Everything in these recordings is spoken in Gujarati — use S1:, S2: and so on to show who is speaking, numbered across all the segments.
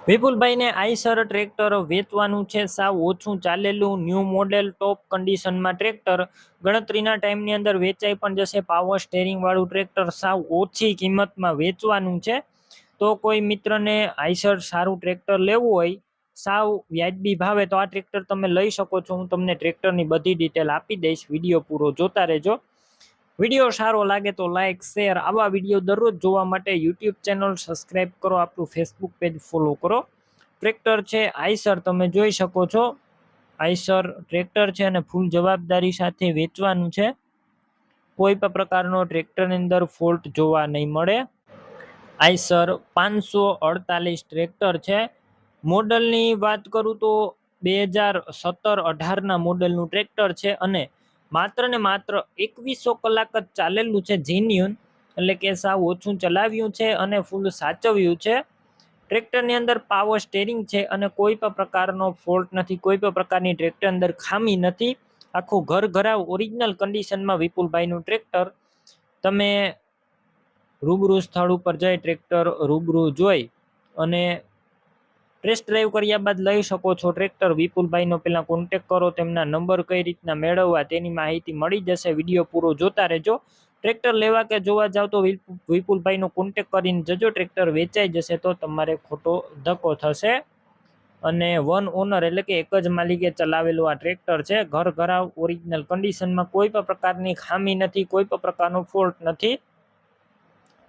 S1: વિપુલભાઈને આઈસર ટ્રેક્ટર વેચવાનું છે. સાવ ઓછું ચાલેલું ન્યૂ મોડેલ ટોપ કન્ડિશનમાં ટ્રેક્ટર ગણતરીના ટાઈમની અંદર વેચાઈ પણ જશે. પાવર સ્ટેરિંગ વાળું ટ્રેક્ટર સાવ ઓછી કિંમતમાં વેચવાનું છે. તો કોઈ મિત્રને આઈસર સારું ટ્રેક્ટર લેવું હોય સાવ વ્યાજબી ભાવે તો આ ટ્રેક્ટર તમે લઈ શકો છો. હું તમને ટ્રેક્ટરની બધી ડિટેલ આપી દઈશ. વિડીયો પૂરો જોતા રહેજો. વિડીયો સારો લાગે તો લાઇક શેર. આવા વિડીયો દરરોજ જોવા માટે યુટ્યુબ ચેનલ સબસ્ક્રાઈબ કરો, આપણું ફેસબુક પેજ ફોલો કરો. ટ્રેક્ટર છે આઈસર, તમે જોઈ શકો છો. આઈસર ટ્રેક્ટર છે અને ફૂલ જવાબદારી સાથે વેચવાનું છે. કોઈ પણ પ્રકારનો ટ્રેક્ટરની અંદર ફોલ્ટ જોવા નહીં મળે. આઈસર 548 ટ્રેક્ટર છે. મોડલની વાત કરું તો 2017-18ના મોડલનું ટ્રેક્ટર છે અને માત્ર ને માત્ર 2100 કલાક જ ચાલેલું છે. જેન્યુન એટલે કે સાવ ઓછું ચલાવ્યું છે અને ફૂલ સાચવ્યું છે. ટ્રેક્ટરની અંદર પાવર સ્ટેરિંગ છે અને કોઈ પણ પ્રકારનો ફોલ્ટ નથી, કોઈ પણ પ્રકારની ટ્રેક્ટર અંદર ખામી નથી. આખું ઘર ઘરાવ ઓરિજિનલ કન્ડિશનમાં વિપુલભાઈનું ટ્રેક્ટર. તમે રૂબરૂ સ્થળ ઉપર જઈ ટ્રેક્ટર રૂબરૂ જોઈ અને ટેસ્ટ ડ્રાઈવ કર્યા બાદ લઈ શકો છો ટ્રેક્ટર. વિપુલભાઈનો પહેલાં કોન્ટેક કરો, તેમના નંબર કઈ રીતના મેળવવા તેની માહિતી મળી જશે. વિડીયો પૂરો જોતા રહેજો. ટ્રેક્ટર લેવા કે જોવા જાવ તો વિપુલભાઈનો કોન્ટેક કરીને જજો. ટ્રેક્ટર વેચાઈ જશે તો તમારે ખોટો ધક્કો થશે. અને વન ઓનર એટલે કે એક જ માલિકે ચલાવેલું આ ટ્રેક્ટર છે. ઘર ઘરાવ ઓરિજિનલ કન્ડિશનમાં, કોઈ પણ પ્રકારની ખામી નથી, કોઈ પણ પ્રકારનો ફોલ્ટ નથી.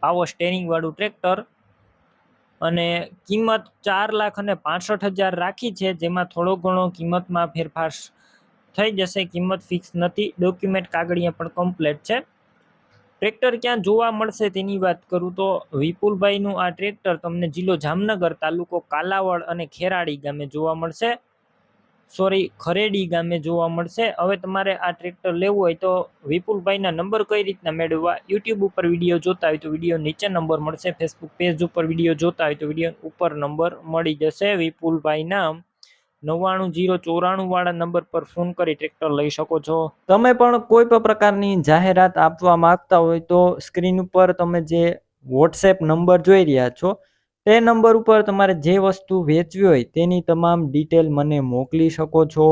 S1: પાવર સ્ટેરિંગ વાળું ટ્રેક્ટર અને કિંમત 4,65,000 રાખી છે, જેમાં થોડો ઘણો કિંમતમાં ફેરફાર થઈ જશે. કિંમત ફિક્સ નથી. ડોક્યુમેન્ટ કાગળિયા પણ કમ્પ્લીટ છે. ટ્રેક્ટર ક્યાં જોવા મળશે તેની વાત કરું તો વિપુલભાઈનું આ ટ્રેક્ટર તમને જિલ્લો જામનગર, તાલુકો કાલાવડ અને ખેરાડી ગામે જોવા મળશે. ખરેડી ગામે જોવા મળશે. હવે તમારે આ ટ્રેક્ટર લેવું હોય તો વિપુલભાઈના નંબર કઈ રીતના મેળવવા? યુટ્યુબ ઉપર વિડીયો જોતા હોય તો વિડીયો નીચે નંબર મળશે. ફેસબુક પેજ ઉપર વિડીયો જોતા હોય તો વિડીયો ઉપર નંબર મળી જશે. વિપુલભાઈના 99 094 વાળા નંબર પર ફોન કરી ટ્રેક્ટર લઈ શકો છો. તમે પણ કોઈ પણ પ્રકારની જાહેરાત આપવા માંગતા હોય તો સ્ક્રીન ઉપર તમે જે વોટ્સએપ નંબર જોઈ રહ્યા છો તે નંબર ઉપર તમારે જે વસ્તુ વેચવી હોય તેની તમામ ડિટેલ મને મોકલી શકો છો.